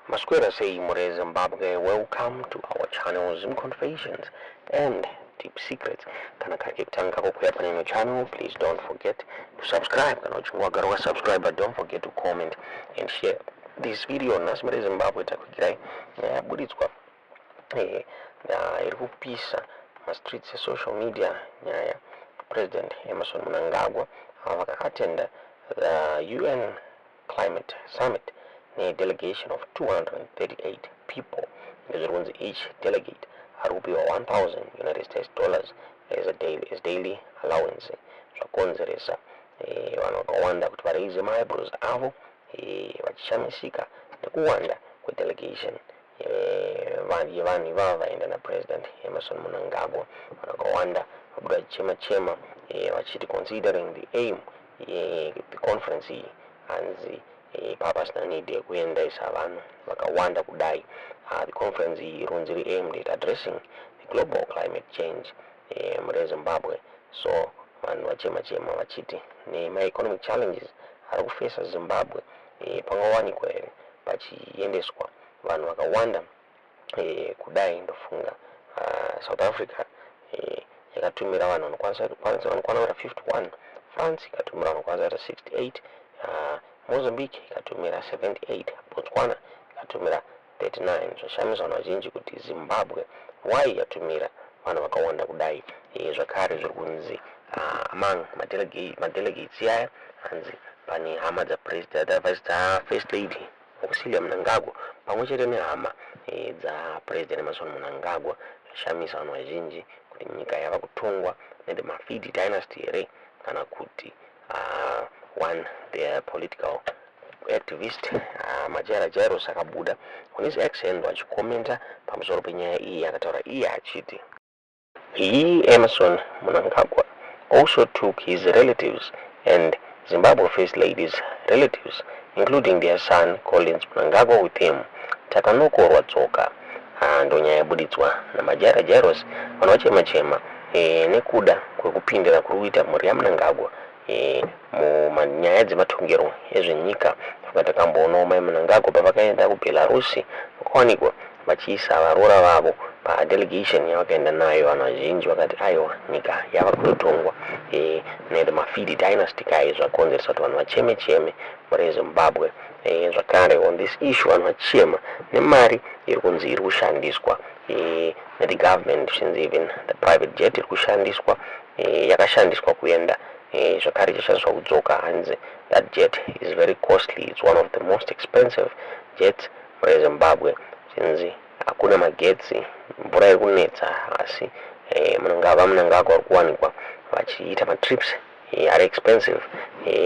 Masquera say More Zimbabwe, welcome to our channel Zoom Conversations and Deep Secrets. Kana kakitanga kukuya on your channel, please don't forget to subscribe. Kana uchungwa subscribe, but don't forget to comment and share this video. Nasmere Zimbabwe takukirai buditswa irikupisa streets social media nyaya President Emmerson Mnangagwa attended the UN Climate Summit. A delegation of 238 people. Each delegate arupio 1,000 United States dollars as daily allowance. Zvakonzeresa vanokawanda kuti vareise maebros avo vachishamisika nekuwanda kwedelegation yevanhu ivava vaenda naPresident Emmerson Mnangagwa. Vanokawanda vabuda chema vachiti considering the aim the conference iyi hanzi purpose na need yekuendaisa vanhu vakawanda kudai. The conference ironziri aimed at addressing the global climate change mure Zimbabwe. So vanhu vachema vachiti nema-economic challenges ari kufesa Zimbabwe pangawanikwa here pachiendeswa vanhu vakawanda kudai. Ndofunga South Africa yakatumira vanhu vanokwana 51, France ikatumira vanokwana 68, Mozambique ikatumira 78, Botswana ikatumira 39. Zvashamisa vanhu vazhinji kuti Zimbabwe why yatumira vanhu vakawanda kudai. Zvakare zviri kunzi among madelegates aya hanzi pane hama dza First Lady Auxillia Mnangagwa pamwe chete nehama dza President Emmerson Mnangagwa. Zvashamisa vanhu vazhinji kuti nyika yava kutongwa nemafidi dynasty here kana kuti one the political activist majairo sakabuda on his accent achikomenta pamusoro penyaya iyi. Akataura iye achiti Emmerson Mnangagwa also took his relatives and Zimbabwe First Lady's relatives, including their son Collins Mnangagwa, with him. Takanokorwa tsoka ndonyaya yabuditswa namajairos vanochema nekuda kwekupindira kuri kuita mhuri yaMnangagwa mumanyaya dzematongero ezvenyika. Takamboona mai Mnangagwa pavakaenda kuBelarus vakawanikwa vachiisa varoora vavo padelegation yavakaenda nayo. Vanhu vazhinji vakati aiwa nyika yava kutotongwa nemafidi dynasty kai. Zvakonzeresa kuti vanhu vacheme mure Zimbabwe. Zvakare on this issue vanhu vachema nemari iri kunzi iri kushandiswa the government, even the private jet iri kushandiswa yakashandiswa kuenda zvakare ichashandiswa kudzoka hanzi. That jet is very costly. It's one of the most expensive jets mure Zimbabwe. Sinzi hakuna magetsi, mvura iri kunetsa, asi Mnangagwa ari kuwanikwa vachiita matrips ari expensive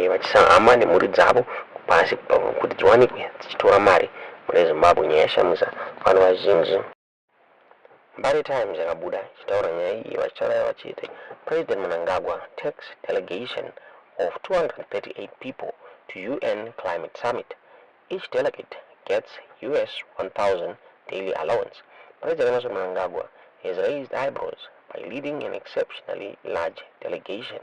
vachisahama nemhuri dzavo pasi kuti dziwanikwe dzichitora mari mure Zimbabwe. Nyaya yashamisa vanhu vazhinji. Mbari Times yakabuda ichitaura nyaya iyi vachitaura vachiti President Mnangagwa takes delegation of 238 people to UN Climate Summit. Each delegate gets US 1,000 daily allowance. President Emmerson Mnangagwa has raised eyebrows by leading an exceptionally large delegation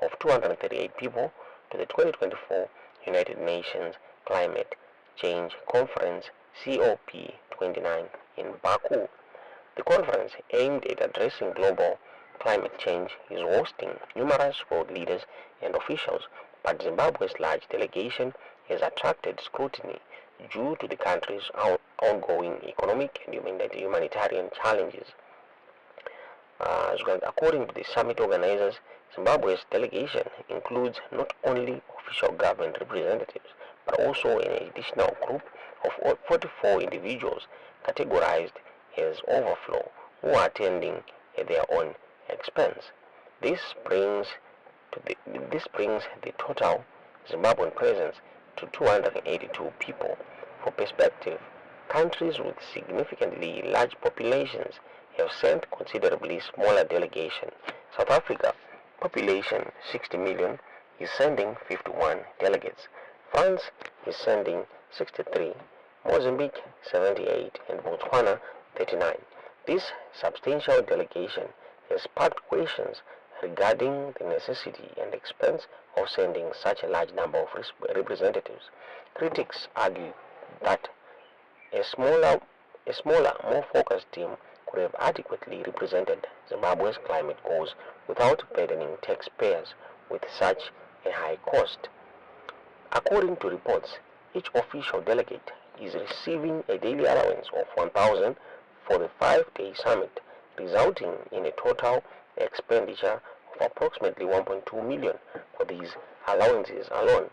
of 238 people to the 2024 United Nations Climate Change Conference COP29 in Baku. The conference, aimed at addressing global climate change, is hosting numerous world leaders and officials, but Zimbabwe's large delegation has attracted scrutiny due to the country's ongoing economic and humanitarian challenges. According to the summit organizers, Zimbabwe's delegation includes not only official government representatives, but also an additional group of 44 individuals categorized as overflow who are attending at their own expense. This brings the total Zimbabwean presence to 282 people. For perspective, countries with significantly large populations have sent considerably smaller delegations. South Africa, population 60 million, is sending 51 delegates. France is sending 63, Mozambique 78, and Botswana 39. This substantial delegation has sparked questions regarding the necessity and expense of sending such a large number of representatives. Critics argue that A smaller, more focused team could have adequately represented Zimbabwe's climate goals without burdening taxpayers with such a high cost. According to reports, each official delegate is receiving a daily allowance of 1,000 for the 5-day summit, resulting in a total expenditure of approximately 1.2 million for these allowances alone.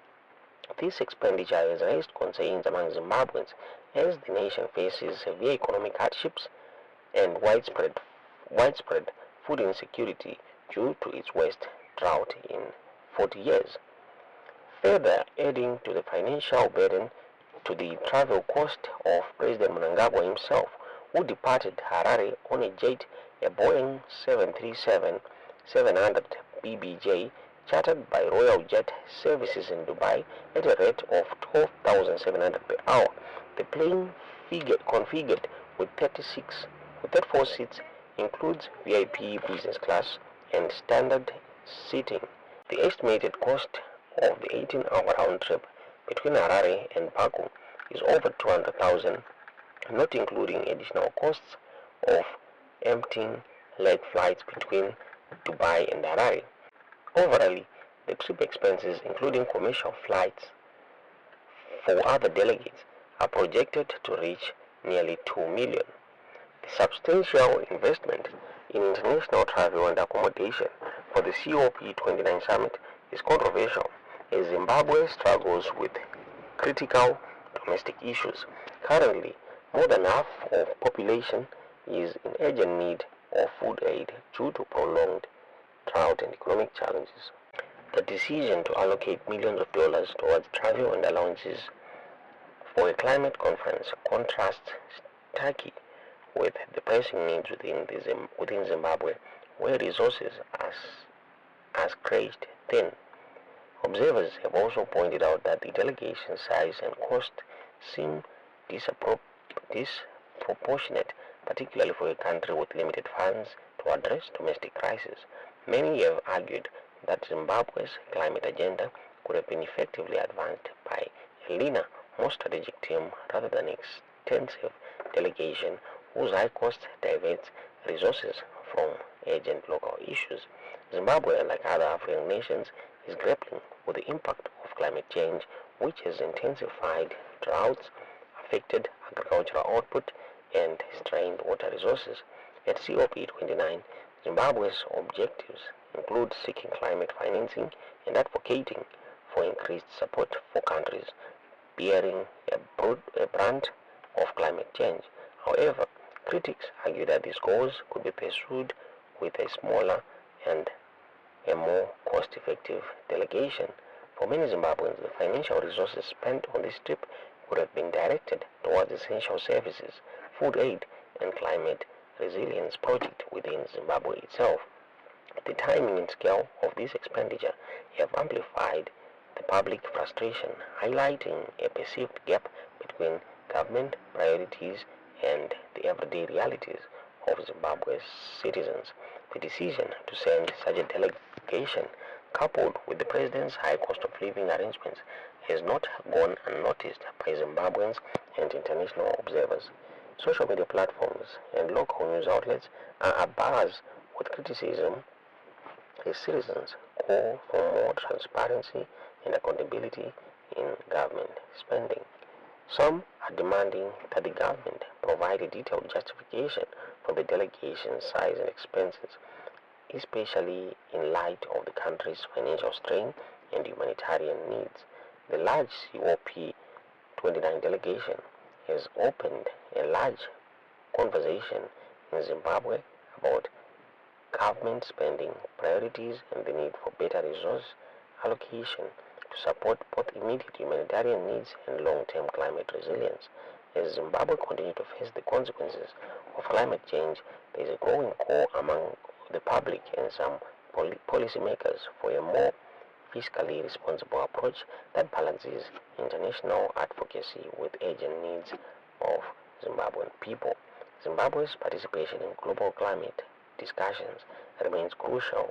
This expenditure has raised concerns among Zimbabweans as the nation faces severe economic hardships and widespread food insecurity due to its worst drought in 40 years. Further adding to the financial burden to the travel cost of President Mnangagwa himself, who departed Harare on a jet, a Boeing 737-700 BBJ chartered by Royal Jet Services in Dubai at a rate of 12,700 per hour. The plane, configured with 34 seats, includes VIP business class and standard seating. The estimated cost of the 18-hour round trip between Harare and Baku is over 200,000, not including additional costs of emptying leg flights between Dubai and Harare. Overall, the trip expenses, including commercial flights for other delegates, are projected to reach nearly 2 million. The substantial investment in international travel and accommodation for the COP29 summit is controversial as Zimbabwe struggles with critical domestic issues. Currently, more than half of population is in urgent need of food aid due to prolonged drought and economic challenges. The decision to allocate millions of dollars towards travel and allowances for a climate conference contrasts starkly with the pressing needs within Zimbabwe, where resources are stretched thin. Observers have also pointed out that the delegation size and cost seem disproportionate, particularly for a country with limited funds to address domestic crises. Many have argued that Zimbabwe's climate agenda could have been effectively advanced by a leaner, more strategic team rather than extensive delegation whose high cost diverts resources from urgent local issues. Zimbabwe, like other African nations, is grappling with the impact of climate change, which has intensified droughts, affected agricultural output, and strained water resources. At COP29, Zimbabwe's objectives include seeking climate financing and advocating for increased support for countries bearing a brunt of climate change. However, critics argue that these goals could be pursued with a smaller and a more cost-effective delegation. For many Zimbabweans, the financial resources spent on this trip could have been directed towards essential services, food aid, and climate resilience projects within Zimbabwe itself. The timing and scale of this expenditure have amplified the public frustration, highlighting a perceived gap between government priorities and the everyday realities of Zimbabwe's citizens. The decision to send such a delegation, coupled with the president's high cost of living arrangements, has not gone unnoticed by Zimbabweans and international observers. Social media platforms and local news outlets are abuzz with criticism as citizens call for more transparency and accountability in government spending. Some are demanding that the government provide a detailed justification for the delegation's size and expenses, especially in light of the country's financial strain and humanitarian needs. The large COP29 delegation has opened a large conversation in Zimbabwe about government spending priorities and the need for better resource allocation to support both immediate humanitarian needs and long-term climate resilience. As Zimbabwe continues to face the consequences of climate change, there is a growing call among the public and some policymakers for a more fiscally responsible approach that balances international advocacy with urgent needs of Zimbabwean people. Zimbabwe's participation in global climate discussions remains crucial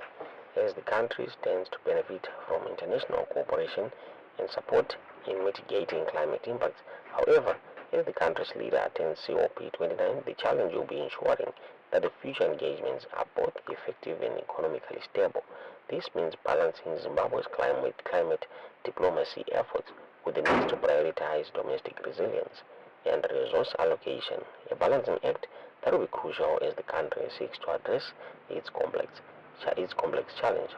as the country stands to benefit from international cooperation and support in mitigating climate impacts. However, As the country's leader attends COP29, the challenge will be ensuring that the future engagements are both effective and economically stable. This means balancing Zimbabwe's climate diplomacy efforts with the need to prioritize domestic resilience and resource allocation, a balancing act that will be crucial as the country seeks to address its complex challenge.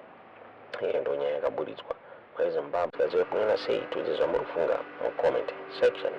Ndo nyaya yakaburitswa kwa Zimbabwe. Zimbabwe sei tudzizomurufunga mu comment section.